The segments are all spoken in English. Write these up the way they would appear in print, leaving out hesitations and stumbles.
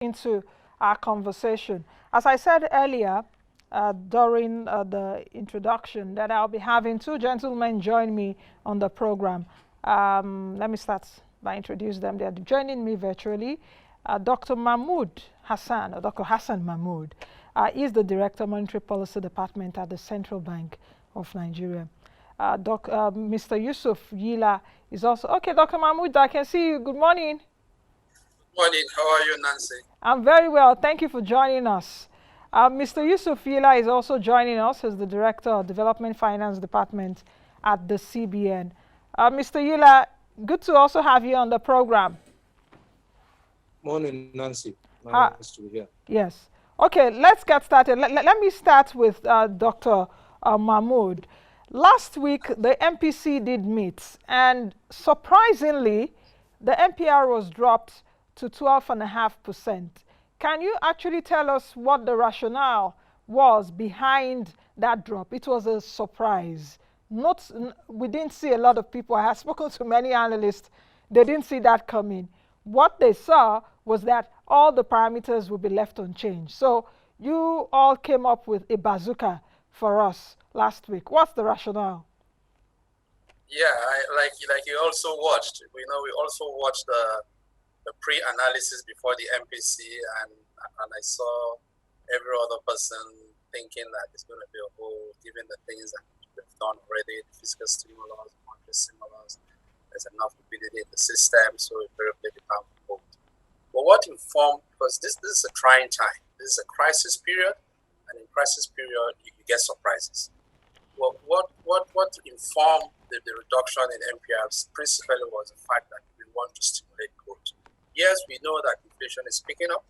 into our conversation. As I said earlier, during the introduction, that I'll be having two gentlemen join me on the program. Let me start by introducing them. They're joining me virtually. Dr. Mahmud Hassan, or Dr. Hassan Mahmud, is the Director of Monetary Policy Department at the Central Bank of Nigeria. Mr. Yusuf Yila is also, okay, Dr. Mahmoud, I can see you. Good morning. Morning. How are you, Nancy? I'm very well. Thank you for joining us. Mr. Yusuf Yila is also joining us as the Director of Development Finance Department at the CBN. Mr. Yila, good to also have you on the program. Morning, Nancy. Nice to be here. Yes. Okay, let's get started. Let me start with Dr. Mahmoud. Last week, the MPC did meet, and surprisingly, the MPR was dropped to 12.5%. Can you actually tell us what the rationale was behind that drop? It was a surprise. We didn't see a lot of people. I have spoken to many analysts. They didn't see that coming. What they saw was that all the parameters would be left unchanged. So you all came up with a bazooka for us last week. What's the rationale? Yeah, like you also watched. We also watched the pre-analysis before the MPC, and I saw every other person thinking that it's going to be a whole, given the things that we've done already, the fiscal stimulus, monetary stimulus, there's enough liquidity in the system, so it very the pound vote. But what informed, because this is a trying time, this is a crisis period, and in crisis period you get surprises. Well, what informed the reduction in MPRs principally was the fact that we want to stimulate growth. Yes, we know that inflation is picking up.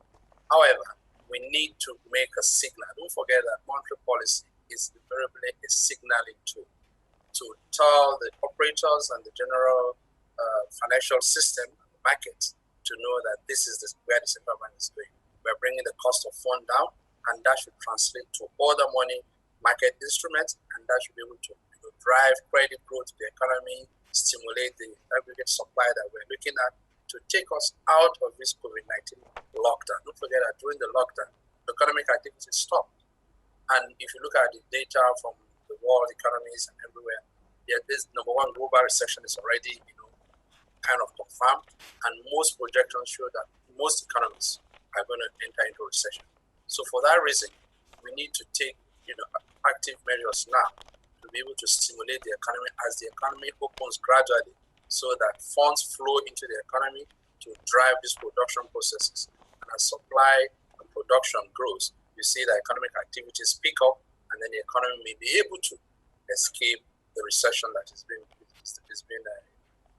However, we need to make a signal. Don't forget that monetary policy is invariably a signaling tool to tell the operators and the general financial system and the markets to know that this is where the central bank is going. We're bringing the cost of fund down, and that should translate to other money market instruments, and that should be able to drive credit growth to the economy, stimulate the aggregate supply that we're looking at to take us out of this COVID-19 lockdown. Don't forget that during the lockdown, the economic activity stopped. And if you look at the data from the world economies and everywhere, this number one global recession is already, kind of confirmed. And most projections show that most economies are going to enter into recession. So for that reason, we need to take, active measures now to be able to stimulate the economy as the economy opens gradually, so that funds flow into the economy to drive these production processes. And as supply and production grows, you see that economic activities pick up, and then the economy may be able to escape the recession that is being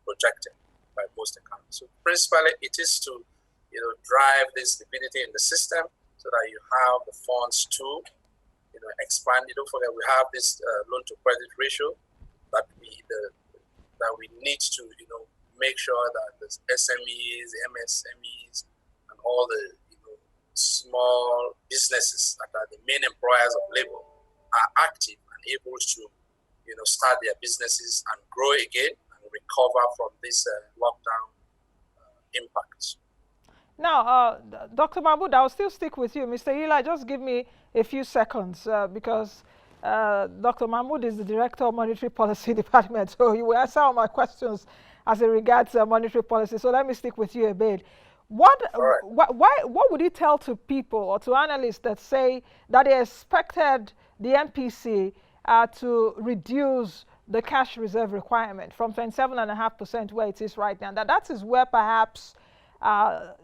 projected by most economies. So principally, it is to drive this liquidity in the system so that you have the funds to expand. Don't forget, we have this loan to credit ratio that we need to make sure that the SMEs, the MSMEs, and all the small businesses that are the main employers of labor are active and able to start their businesses and grow again and recover from this lockdown impacts. Now, Dr. Mahmoud, I'll still stick with you. Mr. Yila, just give me a few seconds because Dr. Mahmoud is the Director of Monetary Policy Department, so he will answer all my questions as it regards monetary policy. So let me stick with you a bit. What would you tell to people or to analysts that say that they expected the MPC to reduce the cash reserve requirement from 27.5% where it is right now? That is where perhaps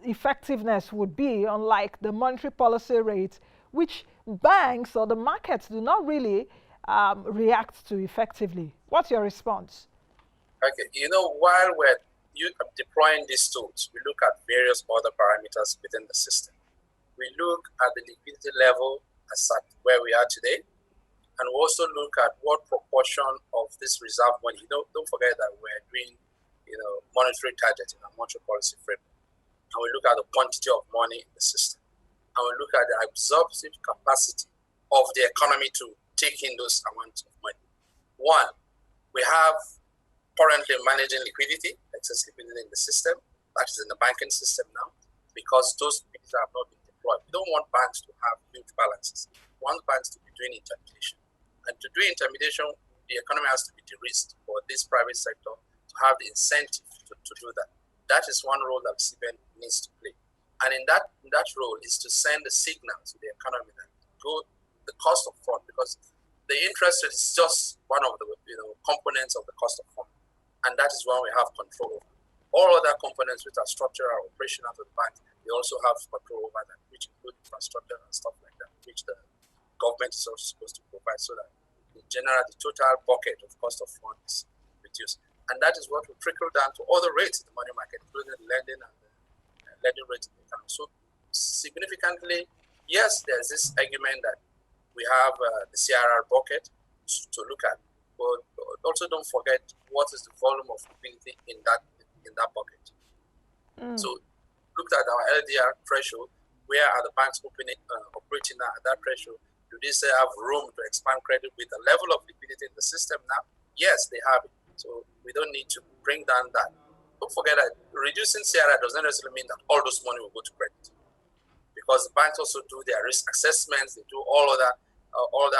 effectiveness would be, unlike the monetary policy rate, which banks or the markets do not really react to effectively. What's your response? Okay, while we're deploying these tools, we look at various other parameters within the system. We look at the liquidity level as at where we are today, and we also look at what proportion of this reserve money. Don't forget that we're doing, monetary targeting and monetary policy framework. And we look at the quantity of money in the system. And we look at the absorptive capacity of the economy to take in those amounts of money. One, we have currently managing liquidity, excess liquidity in the system, that is in the banking system now, because those activities that have not been deployed. We don't want banks to have huge balances. We want banks to be doing intermediation. And to do intermediation, the economy has to be de-risked for this private sector to have the incentive to do that. That is one role that CBN needs to play. And in that role is to send a signal to the economy that the cost of fund, because the interest rate is just one of the components of the cost of fund. And that is one we have control over. All other components which are structural or operational to the bank, they also have control over that, which include infrastructure and stuff like that, which the government is also supposed to provide, so that in general the total bucket of cost of funds reduced. And that is what will trickle down to other rates in the money market, including the lending and the lending rates in the economy. So significantly, yes, there's this argument that we have the CRR bucket to look at, but also don't forget what is the volume of liquidity in that bucket. So looked at our LDR threshold. Where are the banks operating at that threshold? Do they still have room to expand credit with the level of liquidity in the system now? Yes, they have it. So we don't need to bring down that. Don't forget that reducing CRR doesn't necessarily mean that all those money will go to credit, because the banks also do their risk assessments. They do all other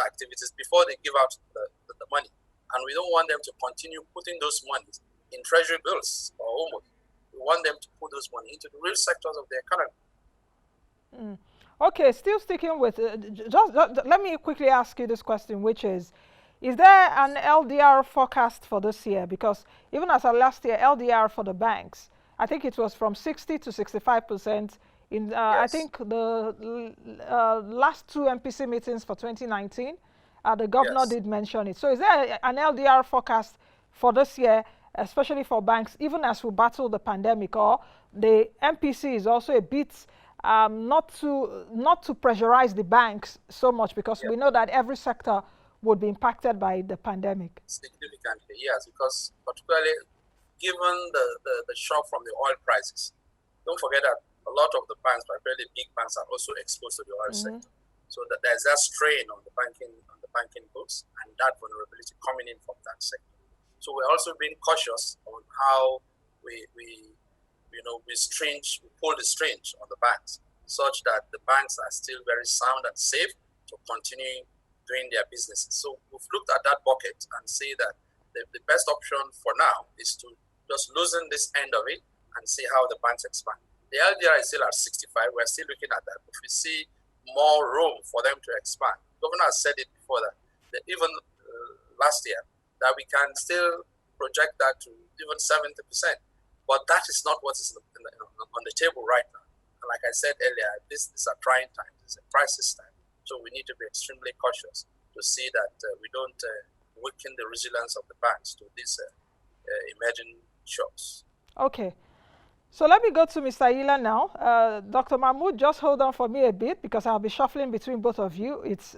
activities before they give out the money. And we don't want them to continue putting those monies in treasury bills or almost. We want them to put those money into the real sectors of the economy. Okay, still sticking with, just let me quickly ask you this question, which is there an LDR forecast for this year? Because even as of last year, LDR for the banks, I think it was from 60 to 65%. In yes. I think the last two MPC meetings for 2019, the governor yes. did mention it. So is there an LDR forecast for this year, especially for banks, even as we battle the pandemic, or the MPC is also a bit not to pressurize the banks so much, because we know that every sector would be impacted by the pandemic? Significantly, yes, because particularly given the shock from the oil prices, don't forget that a lot of the banks, particularly big banks, are also exposed to the oil sector. So that there's that strain on the banking books, and that vulnerability coming in from that sector. So we're also being cautious on how we pull the strings on the banks, such that the banks are still very sound and safe to continue doing their businesses. So we've looked at that bucket and see that the best option for now is to just loosen this end of it and see how the banks expand. The LDR is still at 65. We're still looking at that. If we see more room for them to expand, the governor has said it before that even last year, that we can still project that to even 70%. But that is not what is on the table right now. And like I said earlier, these are trying times. It's a crisis time. So we need to be extremely cautious to see that we don't weaken the resilience of the banks to these emerging shocks. Okay. So let me go to Mr. Yila now. Dr. Mahmud, just hold on for me a bit, because I'll be shuffling between both of you. It's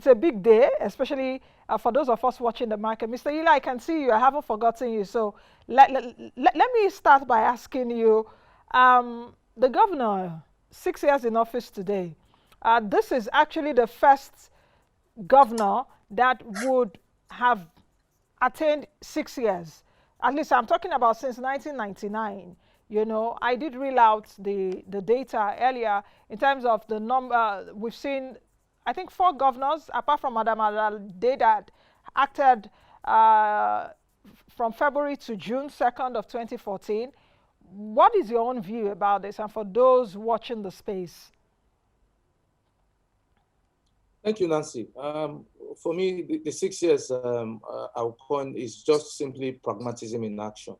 a big day, especially for those of us watching the market. Mr. Yila, I can see you. I haven't forgotten you. So let me start by asking you, the governor, 6 years in office today, this is actually the first governor that would have attained 6 years. At least I'm talking about since 1999. You know, I did reel out the data earlier in terms of the number. We've seen, I think, 4 governors, apart from Madam Adade, that acted from February to June 2nd of 2014. What is your own view about this, and for those watching the space? Thank you, Nancy. For me, the 6 years I'll coin is just simply pragmatism in action.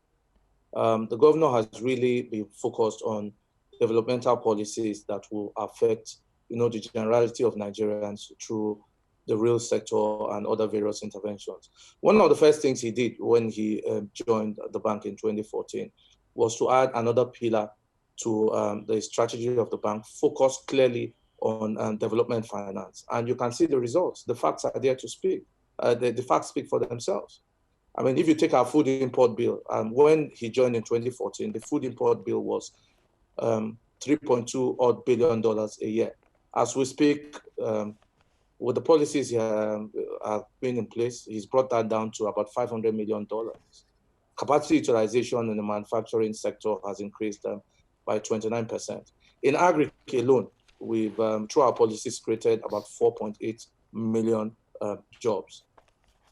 The governor has really been focused on developmental policies that will affect, the generality of Nigerians through the real sector and other various interventions. One of the first things he did when he joined the bank in 2014 was to add another pillar to the strategy of the bank, focused clearly on development finance. And you can see the results. The facts are there to speak. The facts speak for themselves. I mean, if you take our food import bill, when he joined in 2014, the food import bill was $3.2 odd billion a year. As we speak, with the policies have been in place, he's brought that down to about $500 million. Capacity utilization in the manufacturing sector has increased by 29%. In agri alone, we've, through our policies, created about 4.8 million jobs.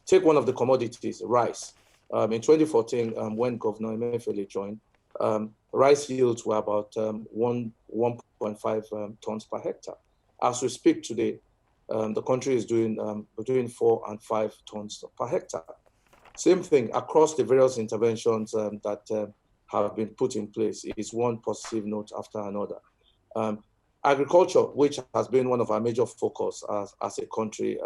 Take one of the commodities, rice. In 2014, when Governor Emefiele joined, rice yields were about 1.5 tons per hectare. As we speak today, the country is doing between 4 and 5 tons per hectare. Same thing across the various interventions that have been put in place is one positive note after another. Agriculture, which has been one of our major focus as a country,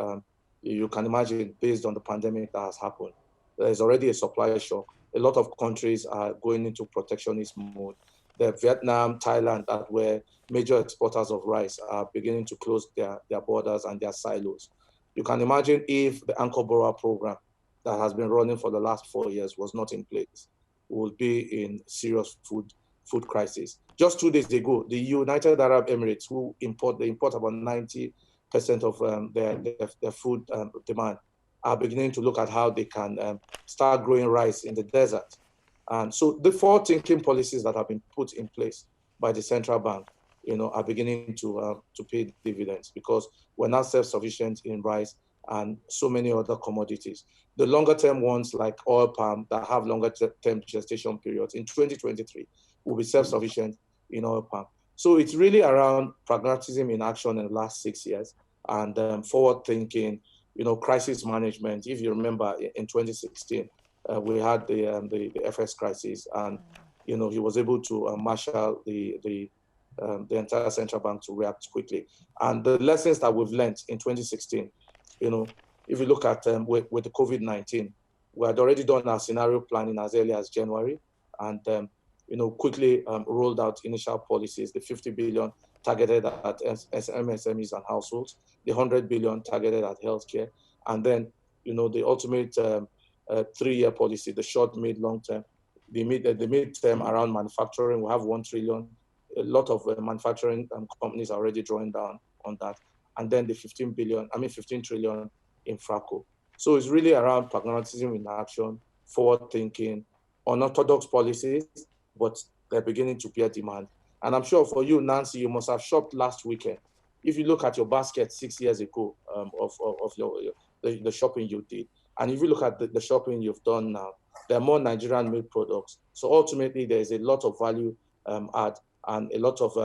you can imagine based on the pandemic that has happened, there's already a supply shock. A lot of countries are going into protectionist mode. Vietnam, Thailand, that were major exporters of rice, are beginning to close their borders and their silos. You can imagine if the Anchor Borrower program that has been running for the last 4 years was not in place, we would be in serious food crisis. Just 2 days ago, the United Arab Emirates, who import about 90% of their food demand, are beginning to look at how they can start growing rice in the desert. And so the forward-thinking policies that have been put in place by the central bank, are beginning to pay dividends, because we're now self-sufficient in rice and so many other commodities. The longer-term ones like oil palm that have longer-term gestation periods in 2023 will be self-sufficient in oil palm. So it's really around pragmatism in action in the last 6 years and forward-thinking, crisis management. If you remember, in 2016, we had the FS crisis, and he was able to marshal the entire central bank to react quickly. And the lessons that we've learned in 2016, if you look at with the COVID-19, we had already done our scenario planning as early as January, and quickly rolled out initial policies, the 50 billion targeted at MSMEs and households, the 100 billion targeted at healthcare, and then the ultimate 3-year policy, the short, mid, long term. The mid-term around manufacturing, we have 1 trillion. A lot of manufacturing companies are already drawing down on that. And then the 15 trillion in FRACO. So it's really around pragmatism in action, forward thinking, unorthodox policies, but they're beginning to bear demand. And I'm sure for you, Nancy, you must have shopped last weekend. If you look at your basket 6 years ago of the shopping you did, and if you look at the shopping you've done now, there are more Nigerian-made products. So ultimately, there is a lot of value add and a lot of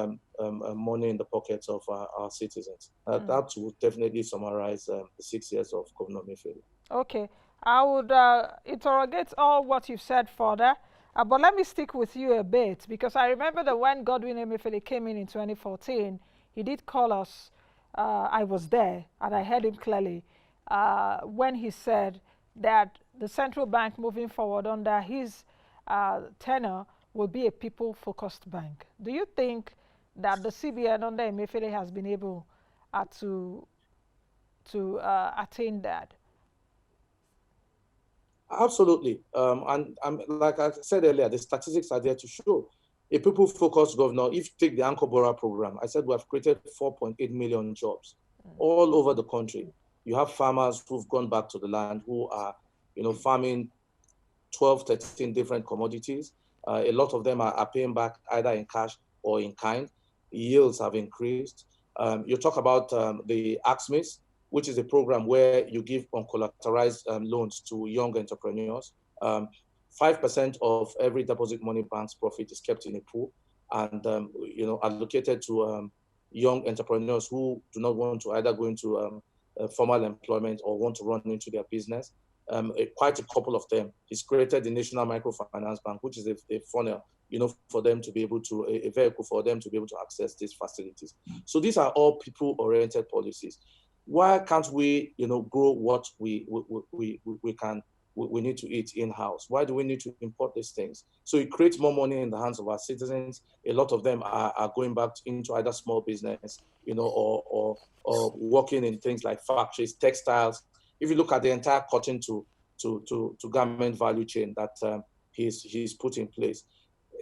money in the pockets of our citizens. That would definitely summarize the 6 years of Governor Emefiele. Okay, I would interrogate all what you've said further, but let me stick with you a bit, because I remember that when Godwin Emefiele came in 2014, he did call us. I was there, and I heard him clearly when he said that the central bank moving forward under his tenure will be a people-focused bank. Do you think that the CBN under Emefiele has been able to attain that? Absolutely. And like I said earlier, the statistics are there to show. A people-focused governor, if you take the Anchor Borrower program, I said we have created 4.8 million jobs all over the country. You have farmers who've gone back to the land who are, farming 12, 13 different commodities. A lot of them are paying back either in cash or in kind. Yields have increased. You talk about the AXMIS, which is a program where you give uncollateralized loans to young entrepreneurs. 5% of every deposit money bank's profit is kept in a pool and allocated to young entrepreneurs who do not want to either go into formal employment or want to run into their business. Quite a couple of them. He's created the National Microfinance Bank, which is a funnel, for them to be able to, a vehicle for them to be able to access these facilities. So these are all people-oriented policies. Why can't we, grow what we need to eat in-house? Why do we need to import these things? So it creates more money in the hands of our citizens. A lot of them are going back into either small business, or working in things like factories, textiles. If you look at the entire cotton to garment value chain that he's put in place.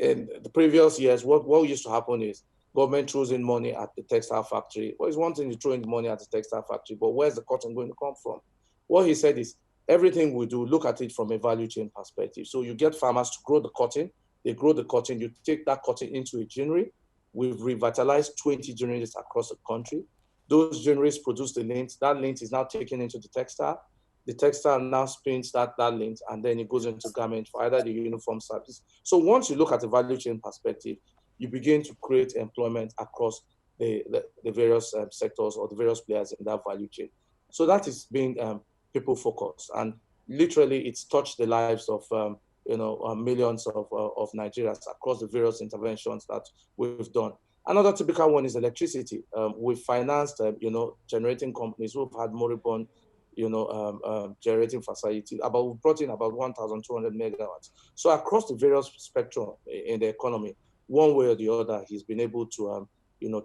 In the previous years, what used to happen is government throws in money at the textile factory. Well, it's one thing to throw in money at the textile factory, but where's the cotton going to come from? What he said is, everything we do, look at it from a value chain perspective. So you get farmers to grow the cotton, They grow the cotton. You take that cotton into a ginnery. We've revitalized 20 ginneries across the country. Those ginneries produce the lint. That lint is now taken into the textile. The textile now spins that lint, and then it goes into garment for either the uniform service. So once you look at the value chain perspective, you begin to create employment across the various sectors or the various players in that value chain. So that is being people focused, and literally it's touched the lives of millions of Nigerians across the various interventions that we've done. Another typical one is electricity. We've financed, generating companies who've had moribund, generating facility. We've brought in about 1,200 megawatts. So across the various spectrum in the economy, one way or the other, he's been able to,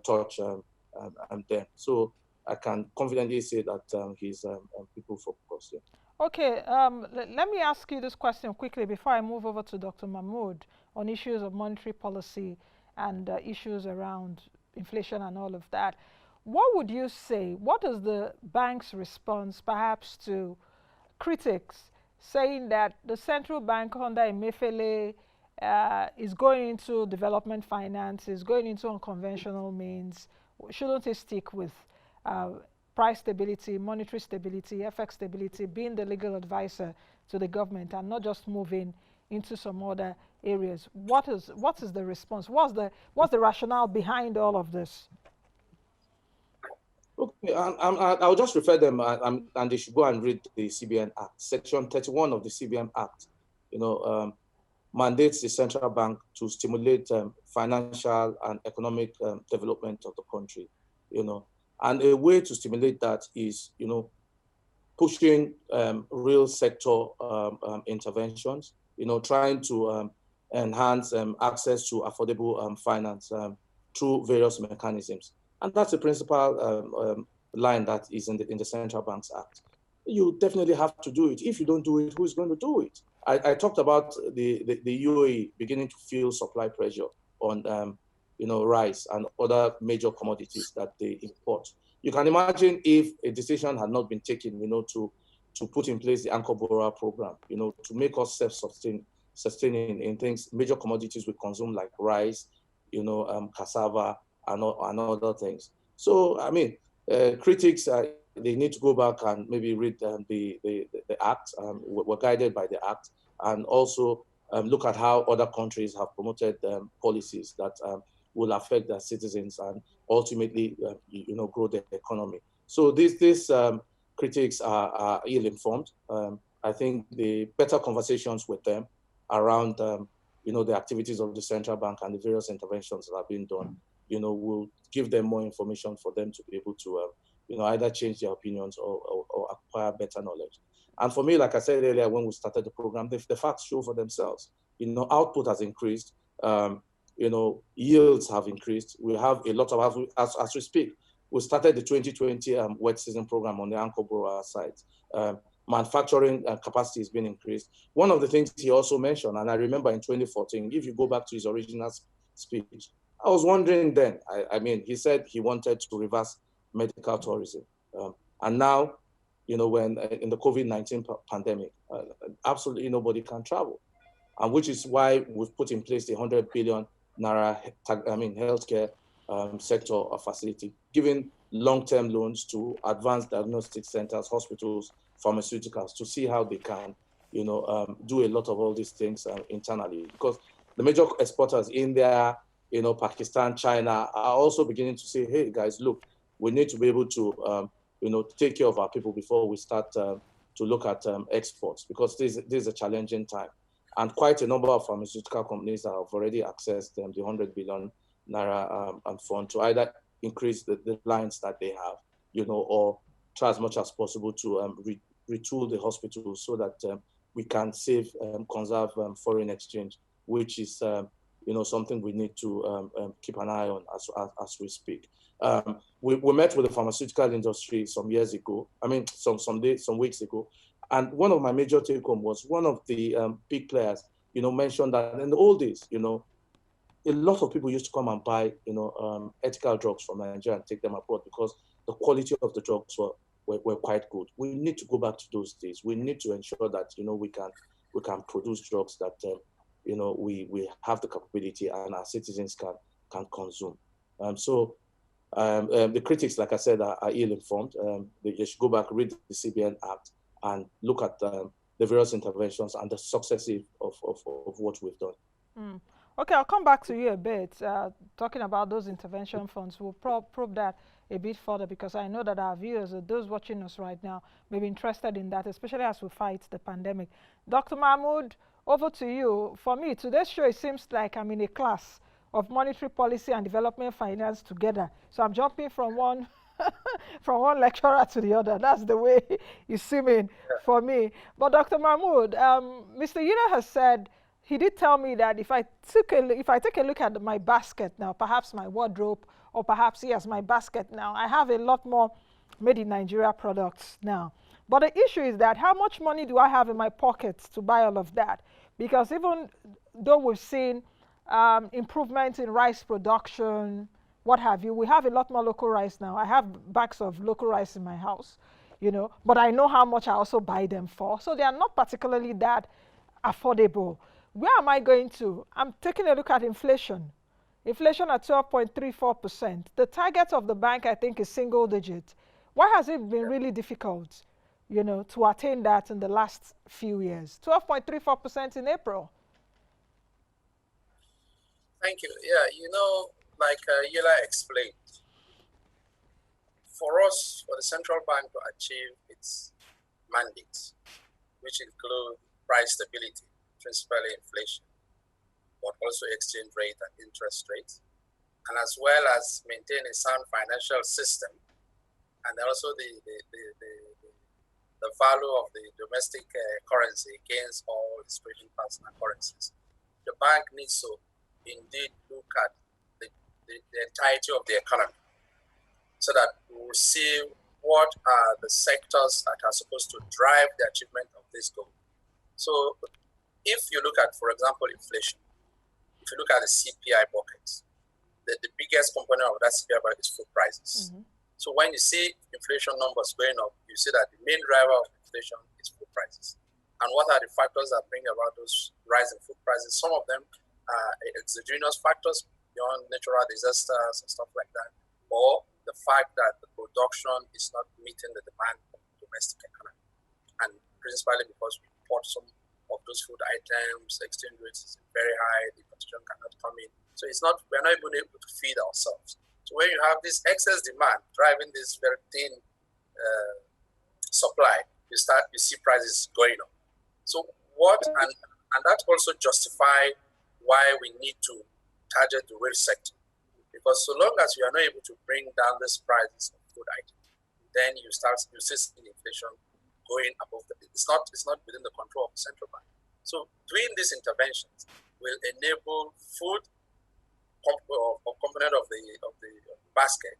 touch them. So I can confidently say that he's people focused. Yeah. Okay, let me ask you this question quickly before I move over to Dr. Mahmud on issues of monetary policy and issues around inflation and all of that. What would you say, what is the bank's response perhaps to critics saying that the central bank under Emefiele is going into development finance, is going into unconventional means? Shouldn't it stick with price stability, monetary stability, FX stability, being the legal advisor to the government and not just moving into some other areas? What is the response? What's the rationale behind all of this? Okay, I'll just refer them, and they should go and read the CBN Act. Section 31 of the CBN Act, mandates the central bank to stimulate financial and economic development of the country, and a way to stimulate that is, pushing real sector interventions, trying to enhance access to affordable finance through various mechanisms. And that's the principal line that is in the Central Bank's Act. You definitely have to do it. If you don't do it, who's going to do it? I talked about the UAE beginning to feel supply pressure on rice and other major commodities that they import. You can imagine if a decision had not been taken, to put in place the Anchor Borrower program, to make us self-sustaining in things, major commodities we consume like rice, cassava, and other things. So, critics, they need to go back and maybe read the Act. We're guided by the Act, and also look at how other countries have promoted policies that will affect their citizens and ultimately, grow their economy. So these critics are ill-informed. I think the better conversations with them around, the activities of the central bank and the various interventions that are being done, will give them more information for them to be able to, either change their opinions or acquire better knowledge. And for me, like I said earlier, when we started the program, the facts show for themselves. Output has increased. Yields have increased. We have a lot of, as we speak, we started the 2020 wet season program on the Anchor Borrower side. Manufacturing capacity has been increased. One of the things he also mentioned, and I remember in 2014, if you go back to his original speech, I was wondering then, he said he wanted to reverse medical tourism. And now, when in the COVID-19 pandemic, absolutely nobody can travel. And which is why we've put in place the 100 billion Naira healthcare sector facility, giving long-term loans to advanced diagnostic centers, hospitals, pharmaceuticals, to see how they can, do a lot of all these things internally. Because the major exporters, India, Pakistan, China, are also beginning to say, hey, guys, look, we need to be able to, take care of our people before we start to look at exports, because this is a challenging time. And quite a number of pharmaceutical companies have already accessed the 100 billion Naira fund to either increase the lines that they have, or try as much as possible to retool the hospitals so that we can conserve foreign exchange, which is something we need to keep an eye on as we speak. We met with the pharmaceutical industry some years ago. Some weeks ago. And one of my major take-home was one of the big players, mentioned that in the old days, a lot of people used to come and buy, ethical drugs from Nigeria and take them abroad because the quality of the drugs were quite good. We need to go back to those days. We need to ensure that, we can produce drugs that we have the capability and our citizens can consume. The critics, like I said, are ill-informed. They should go back, read the CBN Act, and look at the various interventions and the successes of what we've done. Mm. Okay, I'll come back to you a bit, talking about those intervention funds. We'll probe that a bit further, because I know that our viewers, those watching us right now, may be interested in that, especially as we fight the pandemic. Dr. Mahmud, over to you. For me, today's show, it seems like I'm in a class of monetary policy and development finance together. So I'm jumping from one from one lecturer to the other. That's the way it's seeming for me. But Dr. Mahmoud, Mr. Yila has said, he did tell me that if I take a look at my basket now, perhaps my wardrobe, or perhaps, yes, my basket now, I have a lot more made in Nigeria products now. But the issue is that how much money do I have in my pockets to buy all of that? Because even though we've seen improvements in rice production, what have you, we have a lot more local rice now. I have bags of local rice in my house, but I know how much I also buy them for. So they are not particularly that affordable. Where am I going to? I'm taking a look at inflation. Inflation at 12.34%. The target of the bank, I think, is single digit. Why has it been really difficult, to attain that in the last few years? 12.34% in April. Thank you. Yeah, like Yila explained, for us, for the central bank to achieve its mandates, which include price stability, principally inflation, but also exchange rate and interest rates, and as well as maintain a sound financial system, and also the value of the domestic currency against all its trading partner currencies. The bank needs to indeed look at the entirety of the economy, so that we will see what are the sectors that are supposed to drive the achievement of this goal. So if you look at, for example, inflation, if you look at the CPI buckets, the biggest component of that CPI bucket is food prices. Mm-hmm. So when you see inflation numbers going up, you see that the main driver of inflation is food prices. And what are the factors that bring about those rising food prices? Some of them are exogenous factors beyond natural disasters and stuff like that, or the fact that the production is not meeting the demand of the domestic economy. And principally because we import some of those food items, exchange rates is very high, the competition cannot come in. So we're not even able to feed ourselves. So when you have this excess demand driving this very thin supply, you see prices going up. So and that also justify why we need to target the real sector. Because so long as we are not able to bring down these prices of food items, then you see inflation going above it's not within the control of the central bank. So doing these interventions will enable food or component of the basket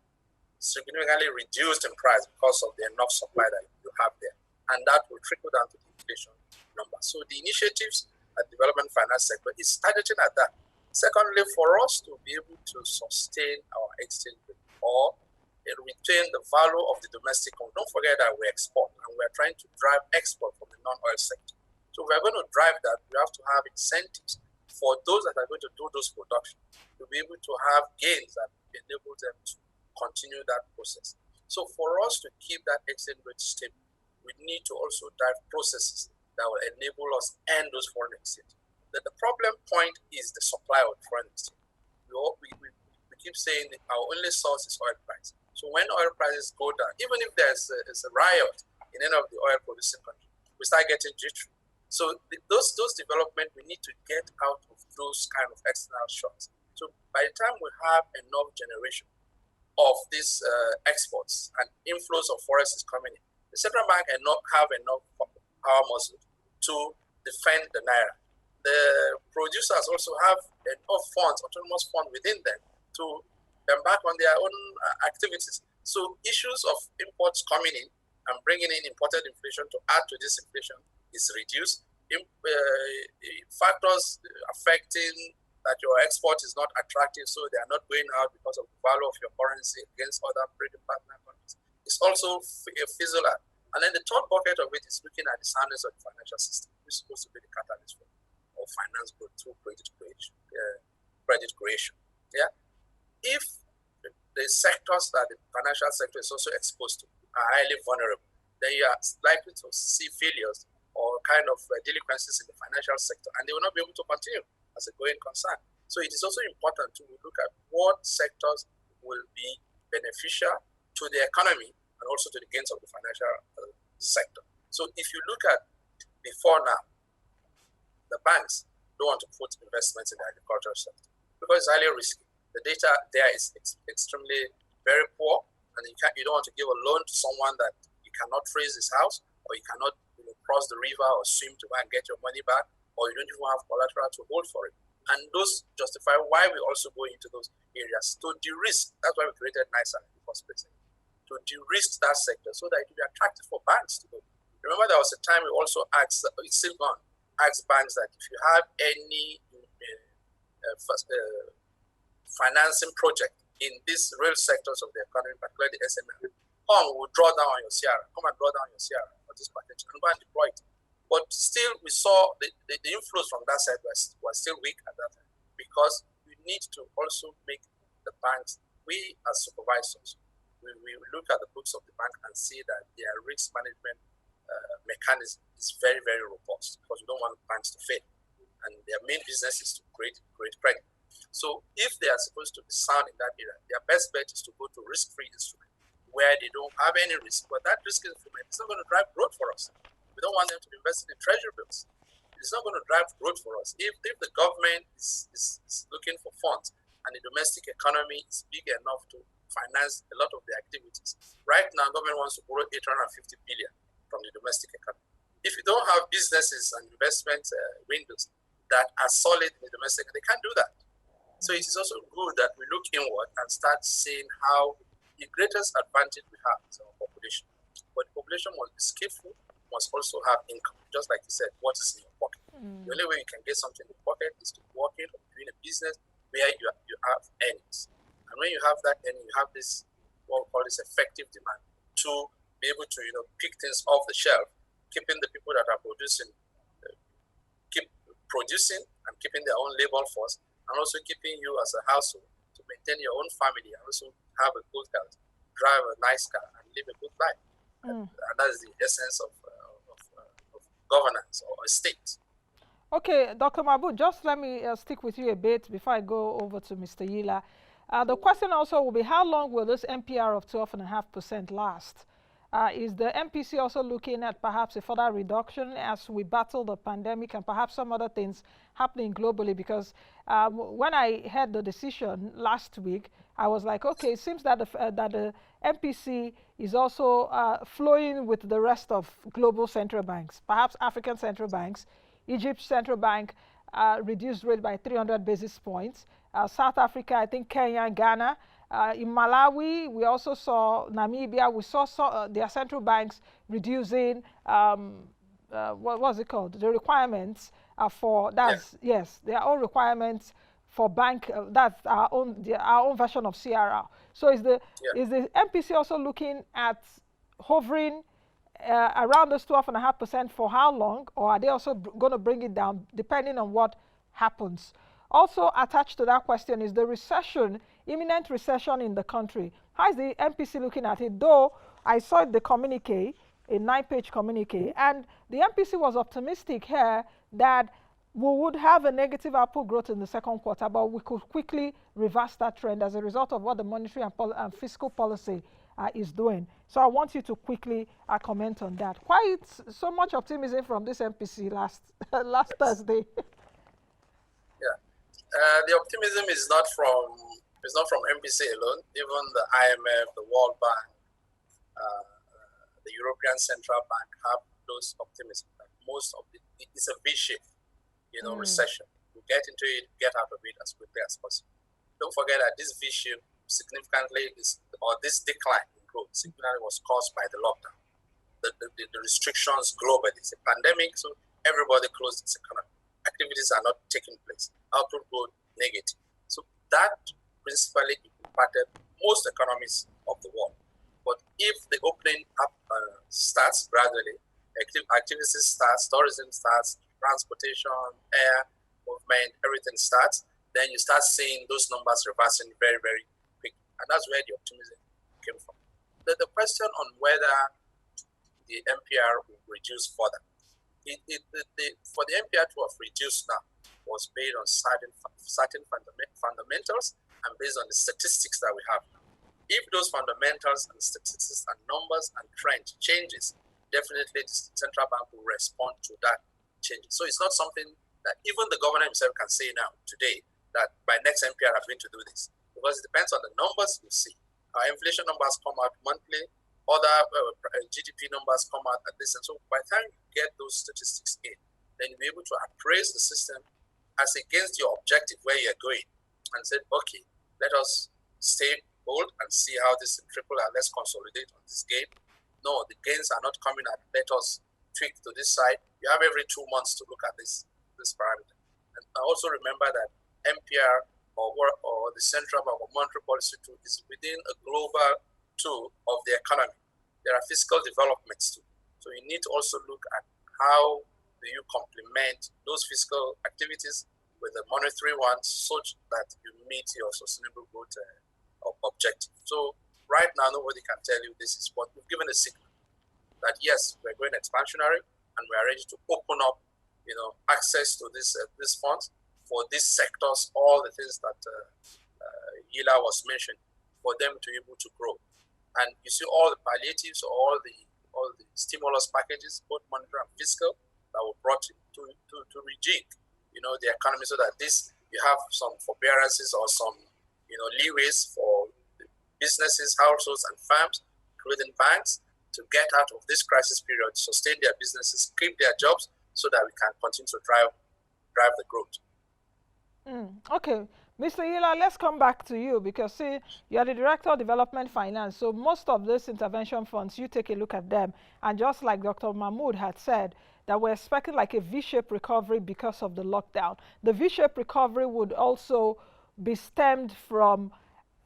significantly reduced in price because of the enough supply that you have there, and that will trickle down to the inflation number. So the initiatives at development finance sector is targeting at that. Secondly, for us to be able to sustain our exchange rate or retain the value of the domestic economy. Don't forget that we export, and we're trying to drive export from the non-oil sector. So we're going to drive that. We have to have incentives for those that are going to do those production to be able to have gains that enable them to continue that process. So for us to keep that exchange rate stable, we need to also drive processes that will enable us end those foreign exchange. The problem point is the supply of foreign exchange. We keep saying that our only source is oil price. So when oil prices go down, even if there's a riot in any of the oil producing countries, we start getting jittery. So those development, we need to get out of those kind of external shocks. So by the time we have enough generation of these exports and inflows of forests coming in, the central bank cannot have enough power muscle to defend the naira. The producers also have enough funds, autonomous funds within them to embark on their own activities. So issues of imports coming in and bringing in imported inflation to add to this inflation is reduced. Factors affecting that your export is not attractive, so they are not going out because of the value of your currency against other trading partner countries. It's also fizzle out. And then the third bucket of it is looking at the soundness of the financial system, which is supposed to be the catalyst for or finance growth through credit creation. Yeah, if the sectors that the financial sector is also exposed to are highly vulnerable, then you are likely to see failures or kind of delinquencies in the financial sector, and they will not be able to continue as a going concern. So it is also important to look at what sectors will be beneficial to the economy and also to the gains of the financial sector. So if you look at before now, the banks don't want to put investments in the agricultural sector because it's highly risky. The data there is extremely very poor, and you don't want to give a loan to someone that you cannot trace his house, or you cannot cross the river or swim to go and get your money back, or you don't even have collateral to hold for it. And those justify why we also go into those areas to de-risk. That's why we created NISA in the first place, to de-risk that sector so that it will be attractive for banks to go. Remember, there was a time we also asked, it's still gone, asked banks that if you have any financing project in these real sectors of the economy, particularly the SME, we'll draw down on your CRA. Come and draw down your CRA for this package and go and deploy it. But still, we saw the inflows from that side was still weak at that time, because we need to also make the banks, we as supervisors, we look at the books of the bank and see that their risk management mechanism is very, very robust, because we don't want banks to fail. And their main business is to create credit. So if they are supposed to be sound in that area, their best bet is to go to risk-free instrument where they don't have any risk. But that risk instrument is not going to drive growth for us. We don't want them to be invested in treasury bills. It's not going to drive growth for us. If the government is looking for funds and the domestic economy is big enough to finance a lot of the activities. Right now, government wants to borrow 850 billion from the domestic economy. If you don't have businesses and investment windows that are solid in the domestic, they can't do that. So it is also good that we look inward and start seeing how the greatest advantage we have is our population. But the population must be skillful, must also have income. Just like you said, what is in your pocket? The only way you can get something in your pocket is to work in or doing a business where you have earnings. And when you have that earning, you have this, what we call this effective demand to be able to pick things off the shelf, keeping the people that are producing, keep producing and keeping their own labor force, and also keeping you as a household to maintain your own family and also have a good health, drive a nice car, and live a good life. And that's the essence of governance or a state. Okay, Dr. Mahmud, just let me stick with you a bit before I go over to Mr. Yila. The question also will be, how long will this MPR of 12.5% last? Is the MPC also looking at perhaps a further reduction as we battle the pandemic and perhaps some other things happening globally? Because when I heard the decision last week, I was like, okay, it seems that the MPC is also flowing with the rest of global central banks, perhaps African central banks. Egypt's central bank reduced rate by 300 basis points. South Africa, I think Kenya and Ghana. In Malawi, we also saw Namibia. We saw their central banks reducing what was it called? The requirements for yes, their own requirements for bank. That's our own version of CRR. So is the MPC also looking at hovering around this 12.5% for how long, or are they also going to bring it down depending on what happens? Also attached to that question is the recession, imminent recession in the country. How is the MPC looking at it? Though I saw the communique, a 9-page communique, and the MPC was optimistic here that we would have a negative output growth in the second quarter, but we could quickly reverse that trend as a result of what the monetary and fiscal policy is doing. So I want you to quickly comment on that. Quite so much optimism from this MPC last Thursday. The optimism is not from MPC alone. Even the IMF, the World Bank, the European Central Bank have those optimism. That most of it's a V-shape, recession. We get into it, get out of it as quickly as possible. Don't forget that this V-shape significantly this decline in growth significantly was caused by the lockdown, the restrictions globally. It's a pandemic, so everybody closed its economy. Activities are not taking place. Output growth negative. So that principally impacted most economies of the world. But if the opening up starts gradually, activities starts, tourism starts, transportation, air movement, everything starts, then you start seeing those numbers reversing very, very quick. And that's where the optimism came from. The question on whether the MPR will reduce further, for the MPR to have reduced now was based on certain fundamentals and based on the statistics that we have now. If those fundamentals and statistics and numbers and trend changes, definitely the central bank will respond to that change. So it's not something that even the governor himself can say now, today, that by next MPR I'm going to do this. Because it depends on the numbers we see. Our inflation numbers come out monthly, other GDP numbers come out at this. And so by the time you get those statistics in, then you'll be able to appraise the system as against your objective where you're going and say, okay, let us stay bold and see how this triple and let's consolidate on this game. No, the gains are not coming at let us tweak to this side. You have every 2 months to look at this parameter. And I also remember that MPR or the central bank or monetary policy tool is within a global tool of the economy. There are fiscal developments too. So you need to also look at how do you complement those fiscal activities with the monetary ones such that you meet your sustainable growth objective. So right now, nobody can tell you this is what we've given a signal that yes, we're going expansionary and we are ready to open up, access to this funds for these sectors, all the things that Yila was mentioning, for them to be able to grow. And you see all the palliatives, all the stimulus packages, both monetary and fiscal, that were brought to rejig, the economy, so that you have some forbearances or some, leeways for businesses, households, and firms, including banks, to get out of this crisis period, sustain their businesses, keep their jobs, so that we can continue to drive the growth. Okay, Mr. Yila, let's come back to you because, see, you are the Director of Development Finance. So most of these intervention funds, you take a look at them. And just like Dr. Mahmud had said, that we're expecting like a V-shaped recovery because of the lockdown. The V-shaped recovery would also be stemmed from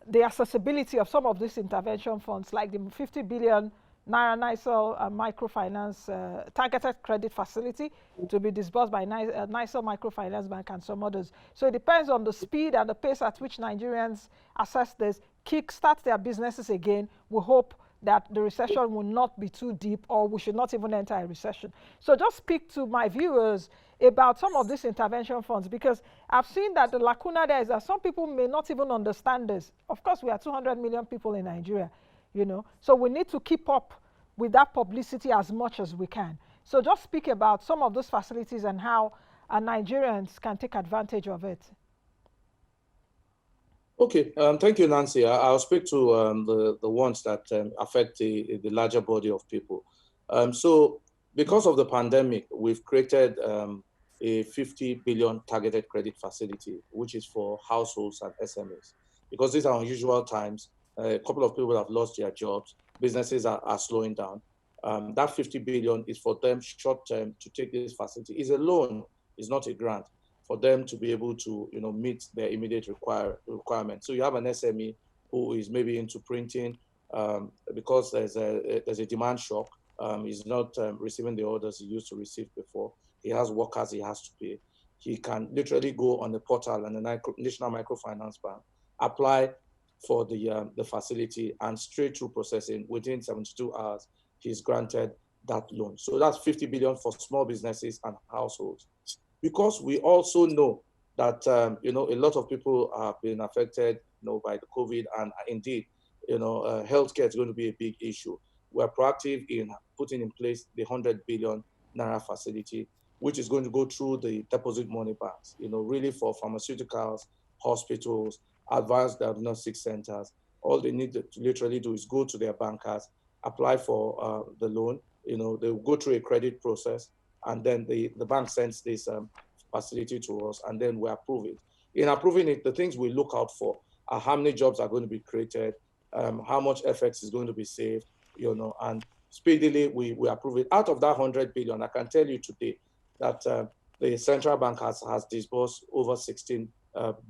the accessibility of some of these intervention funds, like the 50 billion Naira NISL microfinance targeted credit facility to be disbursed by NISL Microfinance Bank and some others. So it depends on the speed and the pace at which Nigerians assess this, kickstart their businesses again. We hope that the recession will not be too deep, or we should not even enter a recession. So just speak to my viewers about some of these intervention funds, because I've seen that the lacuna there is that some people may not even understand this. Of course, we are 200 million people in Nigeria. So we need to keep up with that publicity as much as we can. So just speak about some of those facilities and how Nigerians can take advantage of it. Okay, thank you, Nancy. I'll speak to the ones that affect the larger body of people. So because of the pandemic, we've created a 50 billion targeted credit facility, which is for households and SMEs. Because these are unusual times, a couple of people have lost their jobs, businesses are slowing down. That 50 billion is for them short-term to take this facility. It's a loan, it's not a grant, for them to be able to meet their immediate requirements. So you have an SME who is maybe into printing because there's a demand shock. He's not receiving the orders he used to receive before. He has workers he has to pay. He can literally go on the portal and the National Microfinance Bank, apply for the facility, and straight through processing within 72 hours, he's granted that loan. So that's 50 billion for small businesses and households. Because we also know that a lot of people have been affected by the COVID, and indeed healthcare is going to be a big issue. We're proactive in putting in place the 100 billion Naira facility, which is going to go through the deposit money banks, really for pharmaceuticals, hospitals, advanced diagnostic centers. All they need to literally do is go to their bankers, apply for the loan. They'll go through a credit process, and then the bank sends this facility to us, and then we approve it. In approving it, the things we look out for are how many jobs are going to be created, how much FX is going to be saved, and speedily we approve it. Out of that 100 billion, I can tell you today that the central bank has disbursed over 16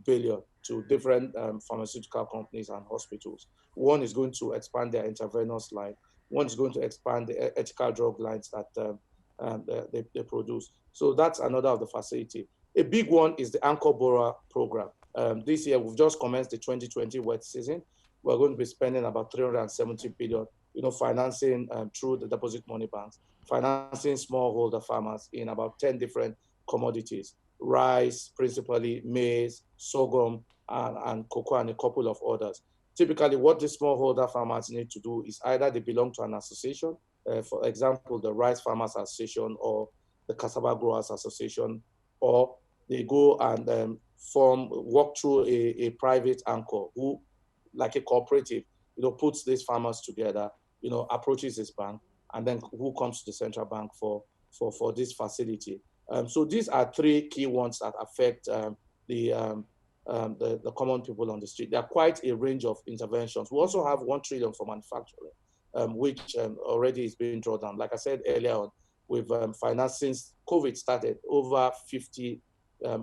billion to different pharmaceutical companies and hospitals. One is going to expand their intravenous line. One is going to expand the ethical drug lines that they produce. So that's another of the facility. A big one is the Anchor Borrower Program. This year, we've just commenced the 2020 wet season. We're going to be spending about 370 billion, financing through the deposit money banks, financing smallholder farmers in about 10 different commodities: rice, principally maize, sorghum, and cocoa, and a couple of others. Typically, what the smallholder farmers need to do is either they belong to an association, for example, the Rice Farmers Association or the Cassava Growers Association, or they go and work through a private anchor who, like a cooperative, puts these farmers together, approaches this bank, and then who comes to the central bank for this facility. So these are three key ones that affect the common people on the street. There are quite a range of interventions. We also have 1 trillion for manufacturing, which already is being drawn down. Like I said earlier on, we've financed since COVID started over 50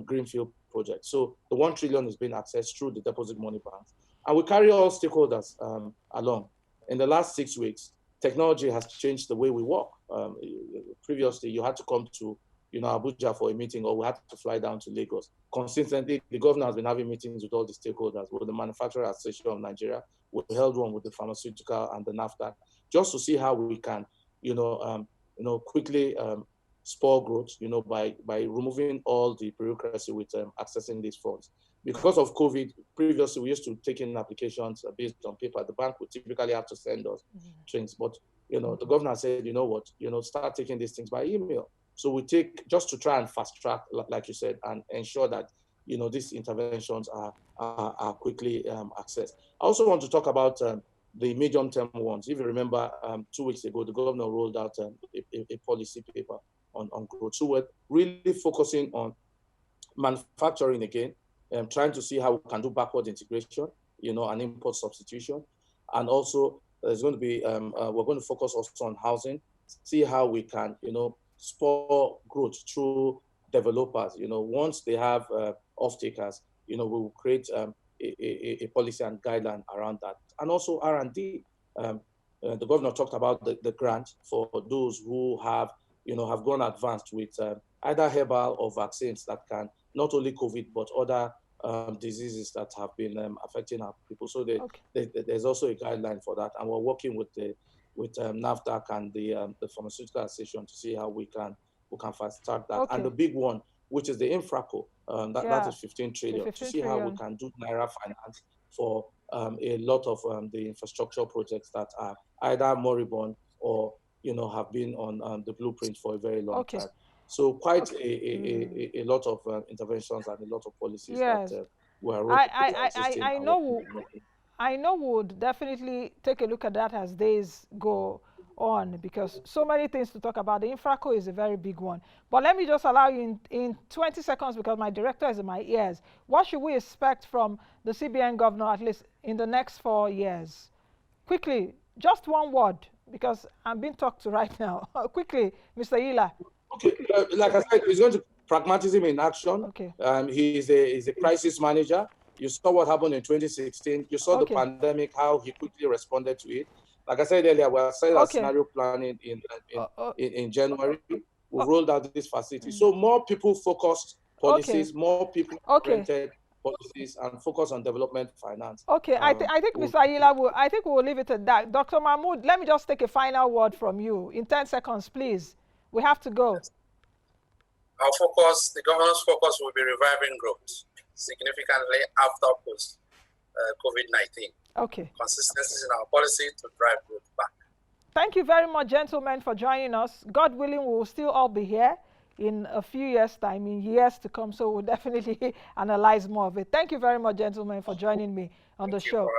greenfield projects. So the 1 trillion is being accessed through the deposit money banks. And we carry all stakeholders along. In the last 6 weeks, technology has changed the way we work. Previously, you had to come to Abuja for a meeting, or we had to fly down to Lagos. Consistently, the governor has been having meetings with all the stakeholders, with the Manufacturing Association of Nigeria. We held one with the pharmaceutical and the NAFTA, just to see how we can, quickly spur growth, by removing all the bureaucracy with accessing these funds. Because of COVID, previously we used to take in applications based on paper. The bank would typically have to send us things, but the governor said, start taking these things by email. So we take, just to try and fast track, like you said, and ensure that these interventions are quickly accessed. I also want to talk about the medium-term ones. If you remember, 2 weeks ago, the governor rolled out a policy paper on growth. So we're really focusing on manufacturing again, trying to see how we can do backward integration, and import substitution. And also, there's going to be, we're going to focus also on housing, see how we can, spur growth through developers. Once they have off-takers, we will create a policy and guideline around that. And also R&D. The governor talked about the grant for those who have gone advanced with either herbal or vaccines that can not only COVID, but other diseases that have been affecting our people. So there's also a guideline for that. And we're working with NAFDAC and the Pharmaceutical Association to see how we can fast start that. And the big one, which is the Infraco, that is 15 trillion, to see how we can do Naira finance for a lot of the infrastructure projects that are either moribund or have been on the blueprint for a very long time. So quite a lot of interventions and a lot of policies that were I know we would definitely take a look at that as days go on, because so many things to talk about. The Infraco is a very big one. But let me just allow you in 20 seconds, because my director is in my ears. What should we expect from the CBN governor, at least in the next 4 years? Quickly, just one word, because I'm being talked to right now. Quickly, Mr. Yila. Okay, like I said, he's going to pragmatism in action. He is a crisis manager. You saw what happened in 2016. You saw the pandemic, how he quickly responded to it. Like I said earlier, we are starting our scenario planning in January. We rolled out this facility. So more people-focused policies, more people-oriented policies, and focus on development finance. I think Mr. Yila, I think we will leave it at that. Dr. Mahmud, let me just take a final word from you in 10 seconds, please. We have to go. Our focus, the governor's focus, will be reviving growth significantly after post-COVID-19. Consistency in our policy to drive growth back. Thank you very much, gentlemen, for joining us. God willing, we will still all be here in a few years' time, in years to come, so we'll definitely analyze more of it. Thank you very much, gentlemen, for joining me on the show.